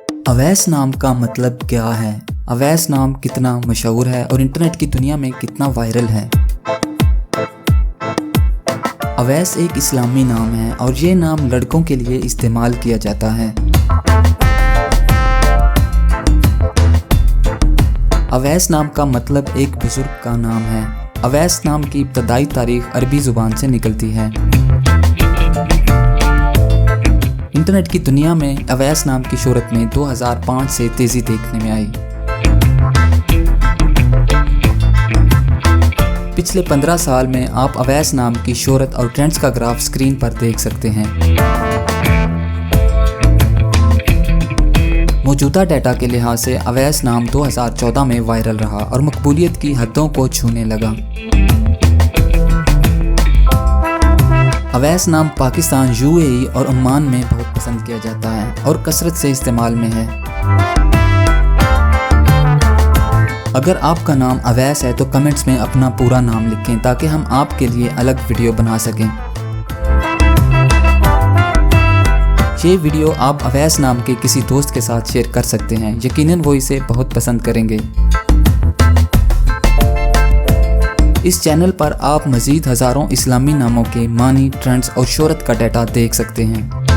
अवैस नाम का मतलब क्या है? अवैस नाम कितना मशहूर है और इंटरनेट की दुनिया में कितना वायरल है? अवैस एक इस्लामी नाम है और ये नाम लड़कों के लिए इस्तेमाल किया जाता है। अवैस नाम का मतलब एक बुजुर्ग का नाम है। अवैस नाम की इब्तदाई तारीख अरबी ज़ुबान से निकलती है। इंटरनेट की दुनिया में अवैस नाम की शोहरत में 2005 से तेज़ी देखने में आई। पिछले 15 साल में आप अवैस नाम की शोहरत और ट्रेंड्स का ग्राफ स्क्रीन पर देख सकते हैं। मौजूदा डाटा के लिहाज से अवैस नाम 2014 में वायरल रहा और मकबूलियत की हदों को छूने लगा। अवैस नाम पाकिस्तान, यूएई और ओमान में बहुत पसंद किया जाता है और कसरत से इस्तेमाल में है। अगर आपका नाम अवैस है तो कमेंट्स में अपना पूरा नाम लिखें ताकि हम आपके लिए अलग वीडियो बना सकें। ये वीडियो आप अवैस नाम के किसी दोस्त के साथ शेयर कर सकते हैं, यकीनन वो इसे बहुत पसंद करेंगे। इस चैनल पर आप मज़ीद हज़ारों इस्लामी नामों के मानी, ट्रेंड्स और शोहरत का डाटा देख सकते हैं।